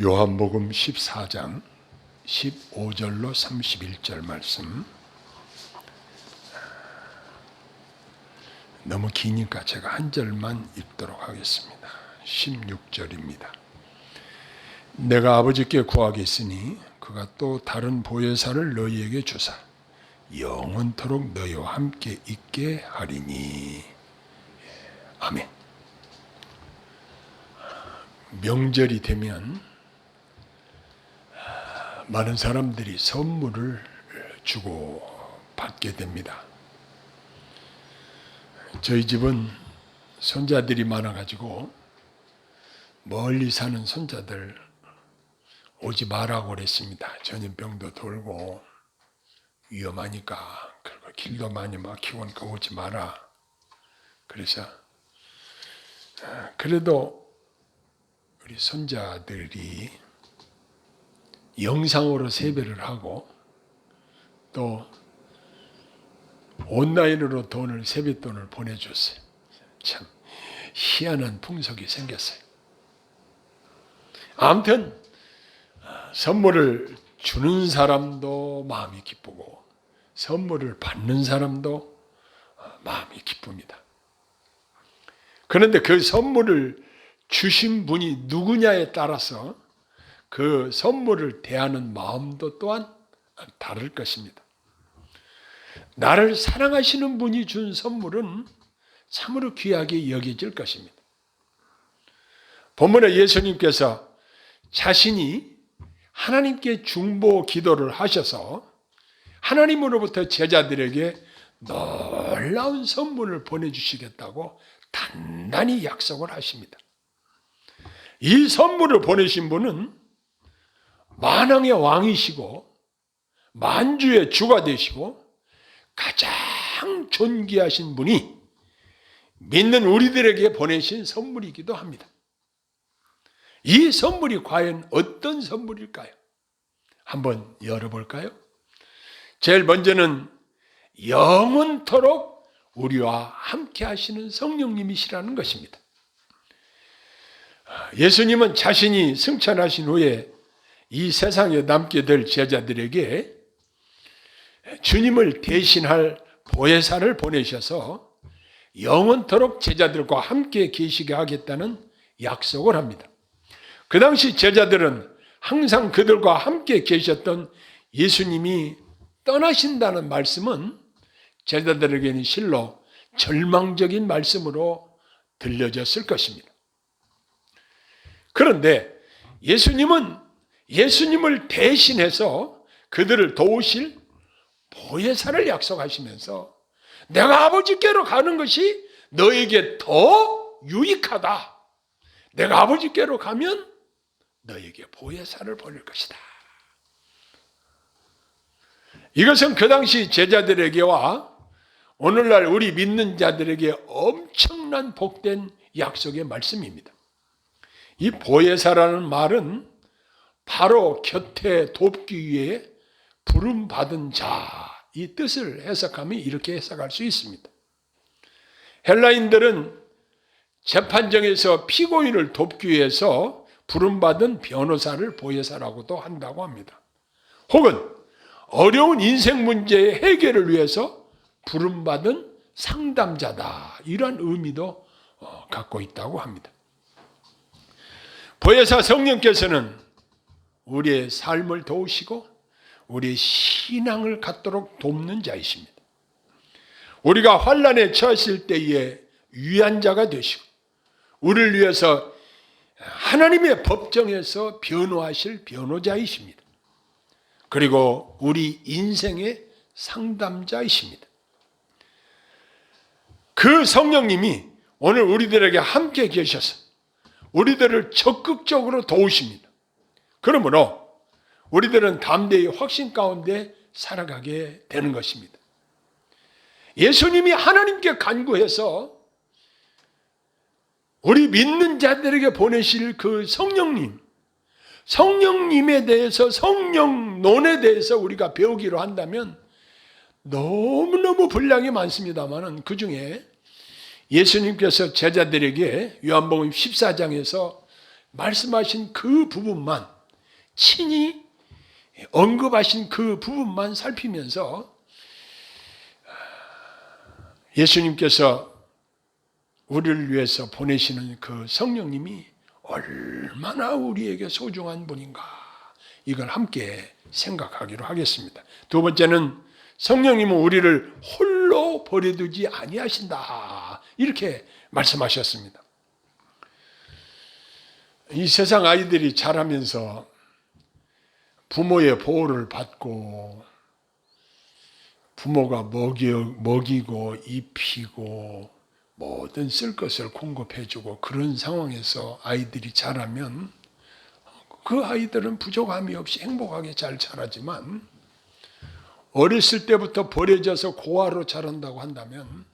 요한복음 14장 15절로 31절 말씀. 너무 기니까 제가 한 절만 읽도록 하겠습니다. 16절입니다. 내가 아버지께 구하겠으니 그가 또 다른 보혜사를 너희에게 주사 영원토록 너희와 함께 있게 하리니. 아멘. 명절이 되면 많은 사람들이 선물을 주고 받게 됩니다. 저희 집은 손자들이 많아가지고 멀리 사는 손자들 오지 말라고 그랬습니다. 전염병도 돌고 위험하니까, 그리고 길도 많이 막히고 하니까 오지 마라. 그래서 그래도 우리 손자들이 영상으로 세배를 하고 또 온라인으로 세뱃돈을 보내줬어요. 참 희한한 풍속이 생겼어요. 아무튼 선물을 주는 사람도 마음이 기쁘고 선물을 받는 사람도 마음이 기쁩니다. 그런데 그 선물을 주신 분이 누구냐에 따라서 그 선물을 대하는 마음도 또한 다를 것입니다. 나를 사랑하시는 분이 준 선물은 참으로 귀하게 여겨질 것입니다. 본문에 예수님께서 자신이 하나님께 중보 기도를 하셔서 하나님으로부터 제자들에게 놀라운 선물을 보내주시겠다고 단단히 약속을 하십니다. 이 선물을 보내신 분은 만왕의 왕이시고 만주의 주가 되시고 가장 존귀하신 분이 믿는 우리들에게 보내신 선물이기도 합니다. 이 선물이 과연 어떤 선물일까요? 한번 열어볼까요? 제일 먼저는 영원토록 우리와 함께 하시는 성령님이시라는 것입니다. 예수님은 자신이 승천하신 후에 이 세상에 남게 될 제자들에게 주님을 대신할 보혜사를 보내셔서 영원토록 제자들과 함께 계시게 하겠다는 약속을 합니다. 그 당시 제자들은 항상 그들과 함께 계셨던 예수님이 떠나신다는 말씀은 제자들에게는 실로 절망적인 말씀으로 들려졌을 것입니다. 그런데 예수님은 예수님을 대신해서 그들을 도우실 보혜사를 약속하시면서 내가 아버지께로 가는 것이 너에게 더 유익하다. 내가 아버지께로 가면 너에게 보혜사를 보낼 것이다. 이것은 그 당시 제자들에게와 오늘날 우리 믿는 자들에게 엄청난 복된 약속의 말씀입니다. 이 보혜사라는 말은 바로 곁에 돕기 위해 부름받은 자, 이 뜻을 해석하면 이렇게 해석할 수 있습니다. 헬라인들은 재판정에서 피고인을 돕기 위해서 부름받은 변호사를 보혜사라고도 한다고 합니다. 혹은 어려운 인생 문제의 해결을 위해서 부름받은 상담자다, 이런 의미도 갖고 있다고 합니다. 보혜사 성령께서는 우리의 삶을 도우시고 우리의 신앙을 갖도록 돕는 자이십니다. 우리가 환난에 처했을 때에 위안 자가 되시고 우리를 위해서 하나님의 법정에서 변호하실 변호자이십니다. 그리고 우리 인생의 상담자이십니다. 그 성령님이 오늘 우리들에게 함께 계셔서 우리들을 적극적으로 도우십니다. 그러므로 우리들은 담대히 확신 가운데 살아가게 되는 것입니다. 예수님이 하나님께 간구해서 우리 믿는 자들에게 보내실 그 성령님에 대해서, 성령론에 대해서 우리가 배우기로 한다면 너무너무 분량이 많습니다만 그 중에 예수님께서 제자들에게 요한복음 14장에서 말씀하신 그 부분만, 친히 언급하신 그 부분만 살피면서 예수님께서 우리를 위해서 보내시는 그 성령님이 얼마나 우리에게 소중한 분인가, 이걸 함께 생각하기로 하겠습니다. 두 번째는 성령님은 우리를 홀로 버려두지 아니하신다, 이렇게 말씀하셨습니다. 이 세상 아이들이 자라면서 부모의 보호를 받고 부모가 먹이고 입히고 모든 쓸 것을 공급해주고 그런 상황에서 아이들이 자라면 그 아이들은 부족함이 없이 행복하게 잘 자라지만, 어렸을 때부터 버려져서 고아로 자란다고 한다면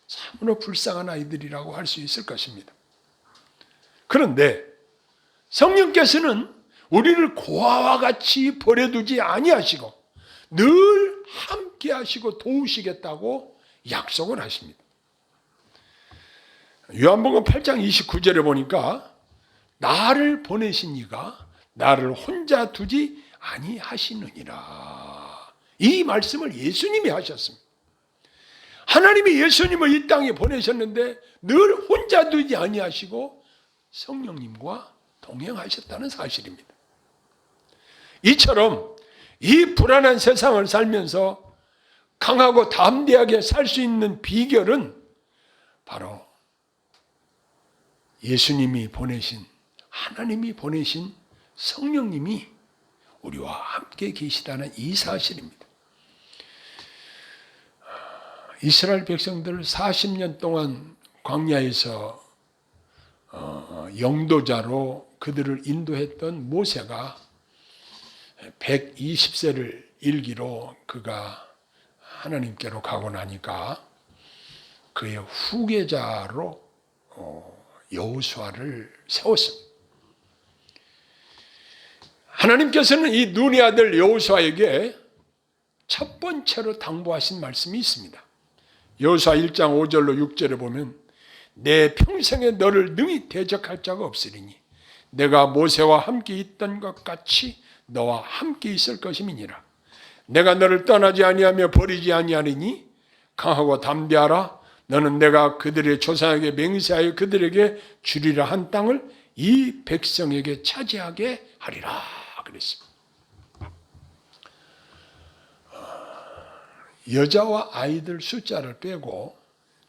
참으로 불쌍한 아이들이라고 할 수 있을 것입니다. 그런데 성령께서는 우리를 고아와 같이 버려두지 아니하시고 늘 함께 하시고 도우시겠다고 약속을 하십니다. 요한복음 8장 29절에 보니까 나를 보내신 이가 나를 혼자 두지 아니하시느니라, 이 말씀을 예수님이 하셨습니다. 하나님이 예수님을 이 땅에 보내셨는데 늘 혼자 두지 아니하시고 성령님과 동행하셨다는 사실입니다. 이처럼 이 불안한 세상을 살면서 강하고 담대하게 살 수 있는 비결은 바로 예수님이 보내신, 하나님이 보내신 성령님이 우리와 함께 계시다는 이 사실입니다. 이스라엘 백성들 40년 동안 광야에서 영도자로 그들을 인도했던 모세가 120세를 일기로 그가 하나님께로 가고 나니까 그의 후계자로 여호수아를 세웠습니다. 하나님께서는 이 눈의 아들 여호수아에게 첫 번째로 당부하신 말씀이 있습니다. 여호수아 1장 5절로 6절에 보면 내 평생에 너를 능히 대적할 자가 없으리니 내가 모세와 함께 있던 것 같이 너와 함께 있을 것임이니라. 내가 너를 떠나지 아니하며 버리지 아니하리니 강하고 담대하라. 너는 내가 그들의 조상에게 맹세하여 그들에게 주리라 한 땅을 이 백성에게 차지하게 하리라 그랬습니다. 여자와 아이들 숫자를 빼고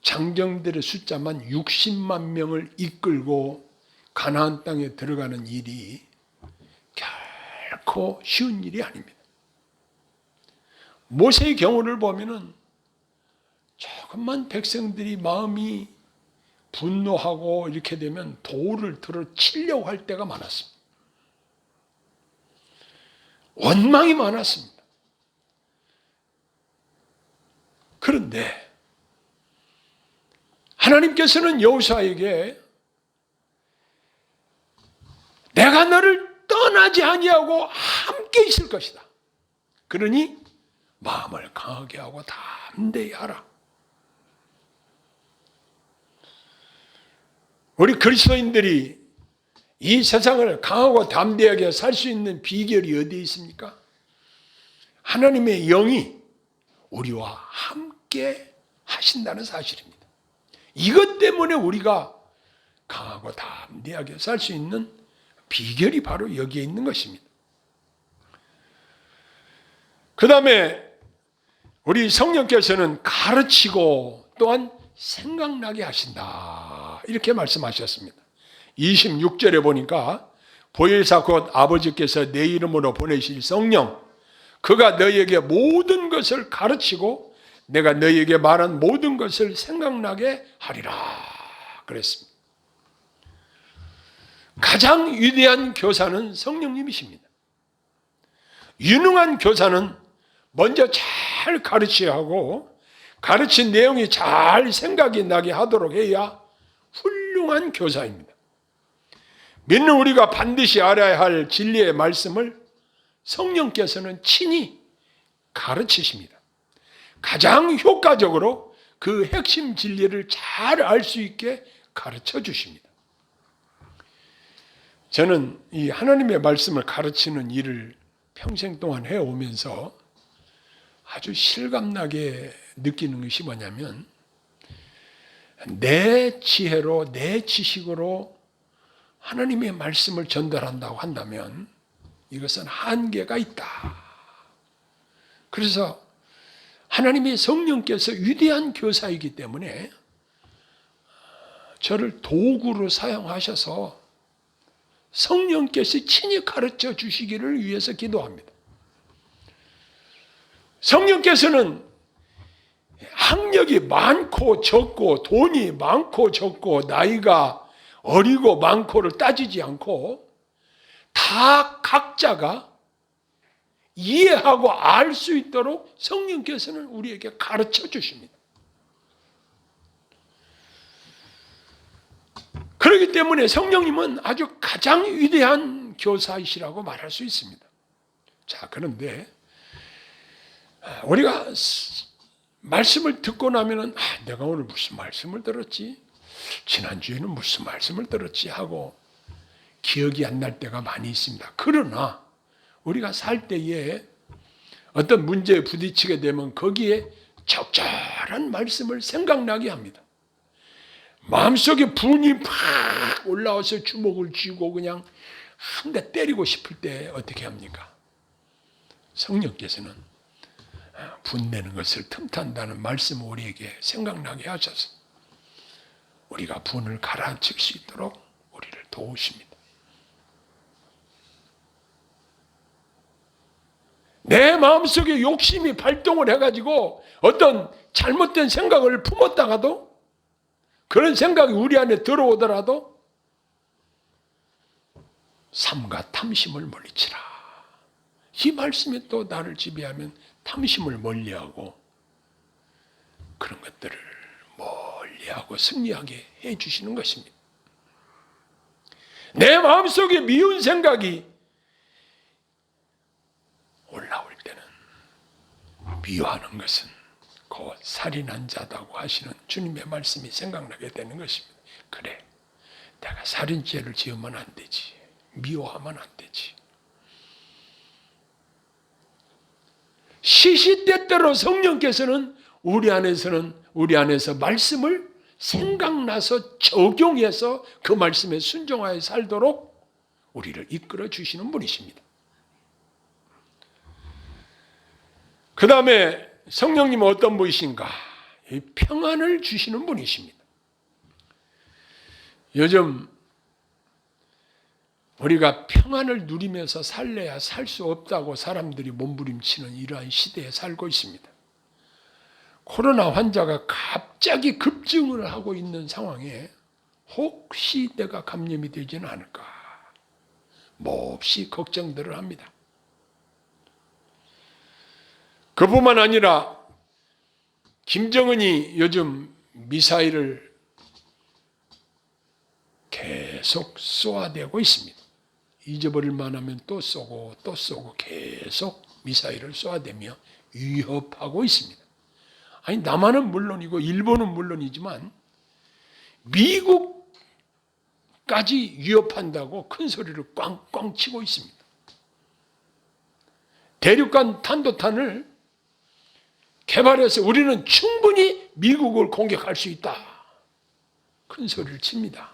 장정들의 숫자만 60만 명을 이끌고 가나안 땅에 들어가는 일이 결코 쉬운 일이 아닙니다. 모세의 경우를 보면은 조금만 백성들이 마음이 분노하고 이렇게 되면 돌을 들어 치려고 할 때가 많았습니다. 원망이 많았습니다. 그런데 하나님께서는 여호수아에게 내가 너를 떠나지 아니하고 함께 있을 것이다. 그러니 마음을 강하게 하고 담대히 하라. 우리 그리스도인들이 이 세상을 강하고 담대하게 살 수 있는 비결이 어디에 있습니까? 하나님의 영이 우리와 함께 하신다는 사실입니다. 이것 때문에 우리가 강하고 담대하게 살 수 있는 비결이 바로 여기에 있는 것입니다. 그 다음에 우리 성령께서는 가르치고 또한 생각나게 하신다, 이렇게 말씀하셨습니다. 26절에 보니까 보혜사 곧 아버지께서 내 이름으로 보내실 성령, 그가 너희에게 모든 것을 가르치고 내가 너희에게 말한 모든 것을 생각나게 하리라 그랬습니다. 가장 위대한 교사는 성령님이십니다. 유능한 교사는 먼저 잘 가르쳐야 하고 가르친 내용이 잘 생각이 나게 하도록 해야 훌륭한 교사입니다. 믿는 우리가 반드시 알아야 할 진리의 말씀을 성령께서는 친히 가르치십니다. 가장 효과적으로 그 핵심 진리를 잘 알 수 있게 가르쳐 주십니다. 저는 이 하나님의 말씀을 가르치는 일을 평생 동안 해오면서 아주 실감나게 느끼는 것이 뭐냐면, 내 지혜로, 내 지식으로 하나님의 말씀을 전달한다고 한다면 이것은 한계가 있다. 그래서 하나님의 성령께서 위대한 교사이기 때문에 저를 도구로 사용하셔서 성령께서 친히 가르쳐 주시기를 위해서 기도합니다. 성령께서는 학력이 많고 적고 돈이 많고 적고 나이가 어리고 많고를 따지지 않고 다 각자가 이해하고 알 수 있도록 성령께서는 우리에게 가르쳐 주십니다. 그렇기 때문에 성령님은 아주 가장 위대한 교사이시라고 말할 수 있습니다. 자, 그런데 우리가 말씀을 듣고 나면은 내가 오늘 무슨 말씀을 들었지? 지난주에는 무슨 말씀을 들었지? 하고 기억이 안 날 때가 많이 있습니다. 그러나 우리가 살 때에 어떤 문제에 부딪히게 되면 거기에 적절한 말씀을 생각나게 합니다. 마음속에 분이 팍 올라와서 주먹을 쥐고 그냥 한 대 때리고 싶을 때 어떻게 합니까? 성령께서는 분내는 것을 틈탄다는 말씀을 우리에게 생각나게 하셔서 우리가 분을 가라앉힐 수 있도록 우리를 도우십니다. 내 마음속에 욕심이 발동을 해가지고 어떤 잘못된 생각을 품었다가도, 그런 생각이 우리 안에 들어오더라도 삼가 탐심을 멀리치라. 이 말씀이 또 나를 지배하면 탐심을 멀리하고 그런 것들을 멀리하고 승리하게 해주시는 것입니다. 내 마음속에 미운 생각이 올라올 때는 미워하는 것은 곧 살인한 자다고 하시는 주님의 말씀이 생각나게 되는 것입니다. 그래, 내가 살인죄를 지으면 안 되지. 미워하면 안 되지. 시시때때로 성령께서는 우리 안에서 말씀을 생각나서 적용해서 그 말씀에 순종하여 살도록 우리를 이끌어 주시는 분이십니다. 그 다음에 성령님은 어떤 분이신가? 이 평안을 주시는 분이십니다. 요즘 우리가 평안을 누리면서 살래야 살 수 없다고 사람들이 몸부림치는 이러한 시대에 살고 있습니다. 코로나 환자가 갑자기 급증을 하고 있는 상황에 혹시 내가 감염이 되지는 않을까 몹시 걱정들을 합니다. 그뿐만 아니라 김정은이 요즘 미사일을 계속 쏘아대고 있습니다. 잊어버릴 만하면 또 쏘고 또 쏘고 계속 미사일을 쏘아대며 위협하고 있습니다. 아니, 남한은 물론이고 일본은 물론이지만 미국까지 위협한다고 큰 소리를 꽝꽝 치고 있습니다. 대륙간 탄도탄을 개발해서 우리는 충분히 미국을 공격할 수 있다. 큰 소리를 칩니다.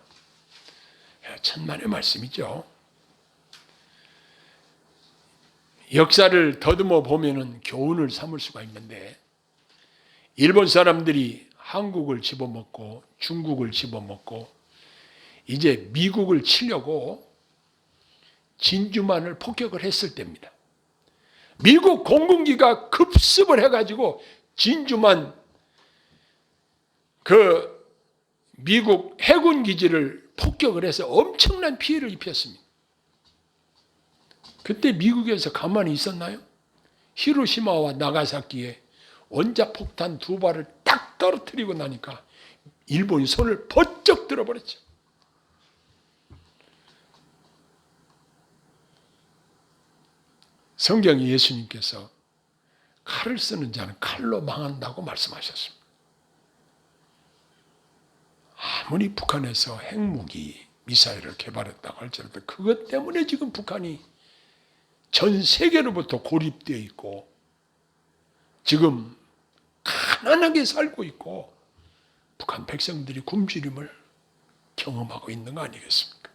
천만의 말씀이죠. 역사를 더듬어 보면은 교훈을 삼을 수가 있는데, 일본 사람들이 한국을 집어먹고 중국을 집어먹고 이제 미국을 치려고 진주만을 폭격을 했을 때입니다. 미국 공군기가 급습을 해가지고 진주만 그 미국 해군 기지를 폭격을 해서 엄청난 피해를 입혔습니다. 그때 미국에서 가만히 있었나요? 히로시마와 나가사키에 원자폭탄 2발을 딱 떨어뜨리고 나니까 일본이 손을 번쩍 들어버렸죠. 성경에 예수님께서 칼을 쓰는 자는 칼로 망한다고 말씀하셨습니다. 아무리 북한에서 핵무기, 미사일을 개발했다고 할지라도 그것 때문에 지금 북한이 전 세계로부터 고립되어 있고 지금 가난하게 살고 있고 북한 백성들이 굶주림을 경험하고 있는 거 아니겠습니까?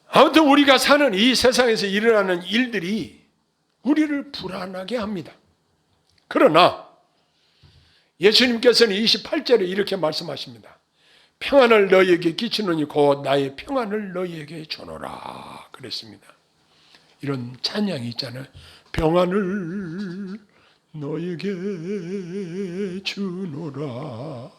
아무튼 우리가 사는 이 세상에서 일어나는 일들이 우리를 불안하게 합니다. 그러나 예수님께서는 28절에 이렇게 말씀하십니다. 평안을 너희에게 끼치노니 곧 나의 평안을 너희에게 주노라 그랬습니다. 이런 찬양이 있잖아요. 평안을 너에게 주노라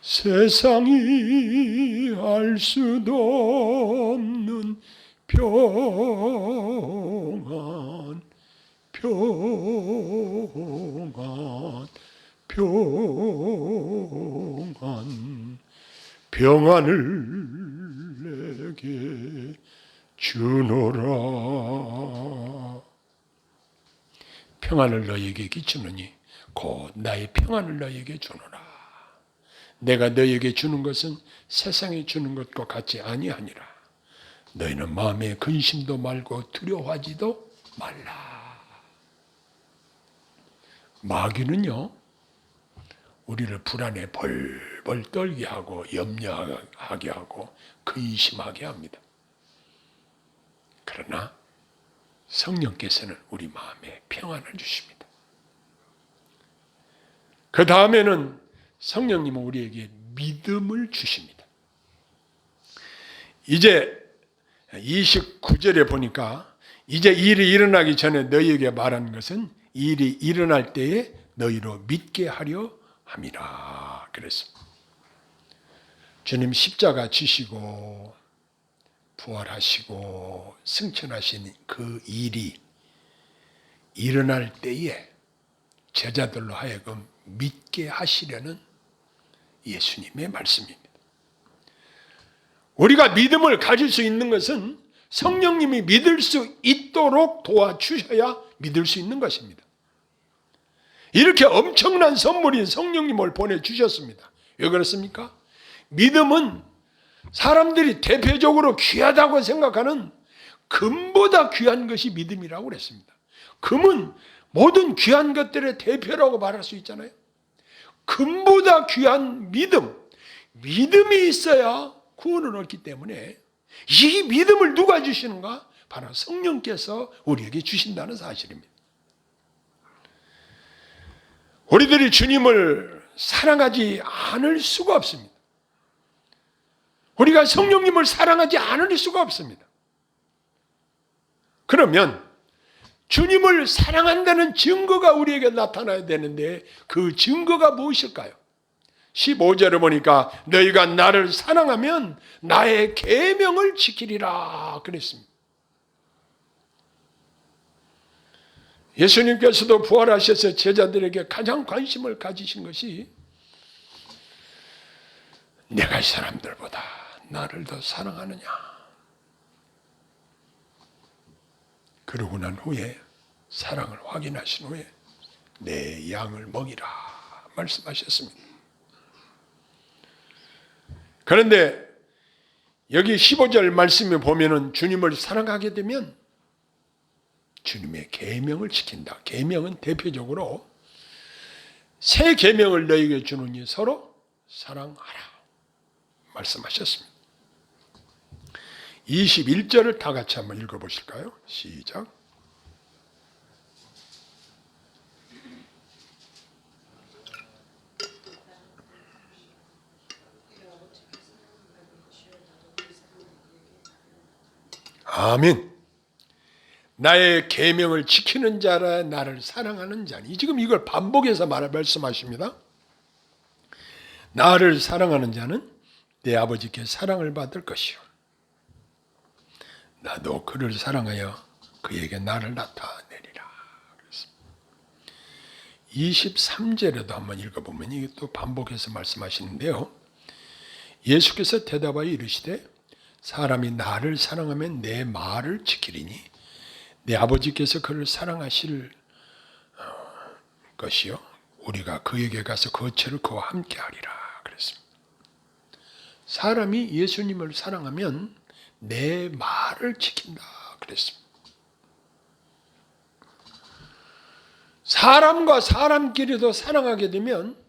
세상이 알 수도 없는 평안 평안을 내게 주노라. 평안을 너희에게 끼치노니 곧 나의 평안을 너희에게 주노라. 내가 너희에게 주는 것은 세상에 주는 것과 같지 아니하니라. 너희는 마음에 근심도 말고 두려워하지도 말라. 마귀는요, 우리를 불안에 벌벌 떨게 하고 염려하게 하고 근심하게 합니다. 그러나 성령께서는 우리 마음에 평안을 주십니다. 그 다음에는 성령님은 우리에게 믿음을 주십니다. 이제 29절에 보니까 이제 일이 일어나기 전에 너희에게 말하는 것은 일이 일어날 때에 너희로 믿게 하려 함이라 그랬습니다. 주님 십자가 지시고 부활하시고 승천하신 그 일이 일어날 때에 제자들로 하여금 믿게 하시려는 예수님의 말씀입니다. 우리가 믿음을 가질 수 있는 것은 성령님이 믿을 수 있도록 도와주셔야 믿을 수 있는 것입니다. 이렇게 엄청난 선물인 성령님을 보내주셨습니다. 왜 그렇습니까? 믿음은 사람들이 대표적으로 귀하다고 생각하는 금보다 귀한 것이 믿음이라고 그랬습니다. 금은 모든 귀한 것들의 대표라고 말할 수 있잖아요. 금보다 귀한 믿음이 있어야 구원을 얻기 때문에 이 믿음을 누가 주시는가? 바로 성령께서 우리에게 주신다는 사실입니다. 우리들이 주님을 사랑하지 않을 수가 없습니다. 우리가 성령님을 사랑하지 않을 수가 없습니다. 그러면 주님을 사랑한다는 증거가 우리에게 나타나야 되는데 그 증거가 무엇일까요? 15절에 보니까 너희가 나를 사랑하면 나의 계명을 지키리라 그랬습니다. 예수님께서도 부활하셔서 제자들에게 가장 관심을 가지신 것이 내가 이 사람들보다 나를 더 사랑하느냐. 그러고 난 후에 사랑을 확인하신 후에 내 양을 먹이라 말씀하셨습니다. 그런데 여기 15절 말씀에 보면은 주님을 사랑하게 되면 주님의 계명을 지킨다. 계명은 대표적으로 새 계명을 너희에게 주노니 서로 사랑하라 말씀하셨습니다. 21절을 다 같이 한번 읽어보실까요? 시작. 아멘. 나의 계명을 지키는 자라 나를 사랑하는 자니. 지금 이걸 반복해서 말씀하십니다. 나를 사랑하는 자는 내 아버지께 사랑을 받을 것이요. 나도 그를 사랑하여 그에게 나를 나타내리라. 23절에도 한번 읽어보면 이게 또 반복해서 말씀하시는데요. 예수께서 대답하여 이르시되 사람이 나를 사랑하면 내 말을 지키리니 내 아버지께서 그를 사랑하실 것이요 우리가 그에게 가서 거처를 그와 함께 하리라 그랬습니다. 사람이 예수님을 사랑하면 내 말을 지킨다 그랬습니다. 사람과 사람끼리도 사랑하게 되면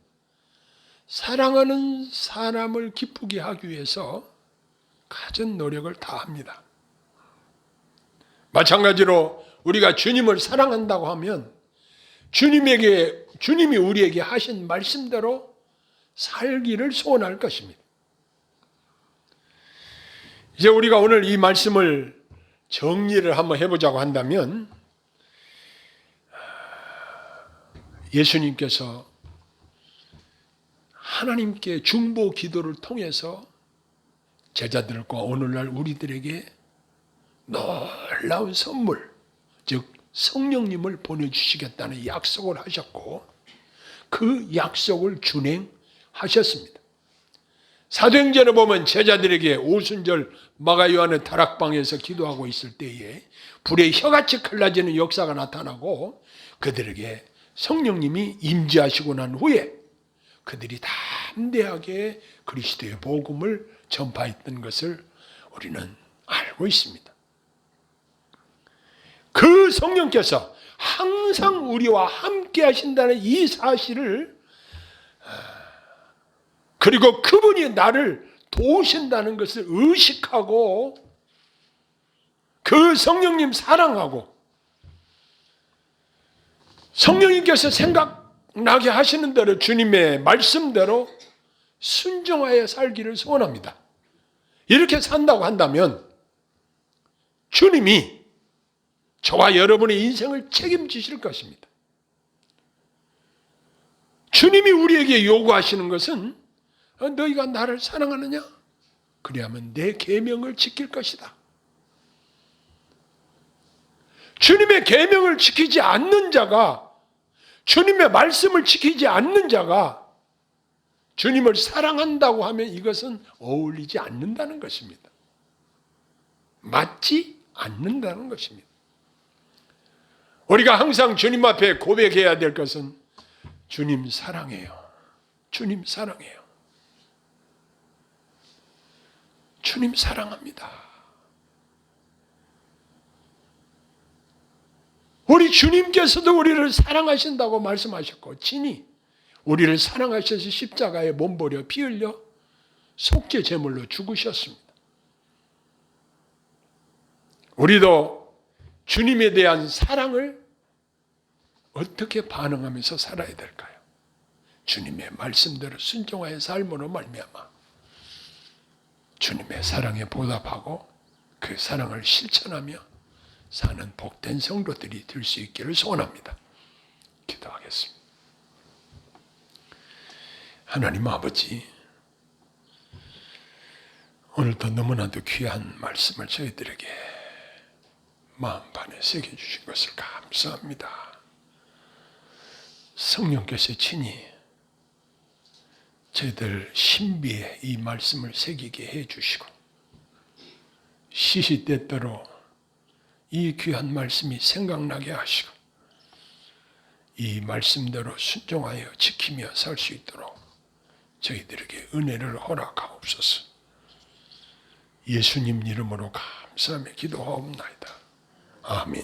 사랑하는 사람을 기쁘게 하기 위해서 가진 노력을 다합니다. 마찬가지로 우리가 주님을 사랑한다고 하면 주님이 우리에게 하신 말씀대로 살기를 소원할 것입니다. 이제 우리가 오늘 이 말씀을 정리를 한번 해보자고 한다면 예수님께서 하나님께 중보 기도를 통해서 제자들과 오늘날 우리들에게 놀라운 선물, 즉 성령님을 보내주시겠다는 약속을 하셨고 그 약속을 준행하셨습니다. 사도행전에 보면 제자들에게 오순절 마가 요한의 다락방에서 기도하고 있을 때에 불의 혀같이 갈라지는 역사가 나타나고 그들에게 성령님이 임재하시고 난 후에 그들이 담대하게 그리스도의 복음을 전파했던 것을 우리는 알고 있습니다. 그 성령께서 항상 우리와 함께 하신다는 이 사실을, 그리고 그분이 나를 도우신다는 것을 의식하고 그 성령님 사랑하고 성령님께서 생각나게 하시는 대로 주님의 말씀대로 순종하여 살기를 소원합니다. 이렇게 산다고 한다면 주님이 저와 여러분의 인생을 책임지실 것입니다. 주님이 우리에게 요구하시는 것은 너희가 나를 사랑하느냐? 그리하면 내 계명을 지킬 것이다. 주님의 계명을 지키지 않는 자가, 주님의 말씀을 지키지 않는 자가 주님을 사랑한다고 하면 이것은 어울리지 않는다는 것입니다. 맞지 않는다는 것입니다. 우리가 항상 주님 앞에 고백해야 될 것은 주님 사랑해요. 주님 사랑해요. 주님 사랑합니다. 우리 주님께서도 우리를 사랑하신다고 말씀하셨고 친히 우리를 사랑하셔서 십자가에 몸버려 피 흘려 속죄 제물로 죽으셨습니다. 우리도 주님에 대한 사랑을 어떻게 반응하면서 살아야 될까요? 주님의 말씀대로 순종하여 삶으로 말미암아 주님의 사랑에 보답하고 그 사랑을 실천하며 사는 복된 성도들이 될 수 있기를 소원합니다. 기도하겠습니다. 하나님 아버지, 오늘도 너무나도 귀한 말씀을 저희들에게 마음판에 새겨주신 것을 감사합니다. 성령께서 친히 저희들 신비에 이 말씀을 새기게 해주시고 시시때때로 이 귀한 말씀이 생각나게 하시고 이 말씀대로 순종하여 지키며 살 수 있도록 저희들에게 은혜를 허락하옵소서. 예수님 이름으로 감사하며 기도하옵나이다. 아멘.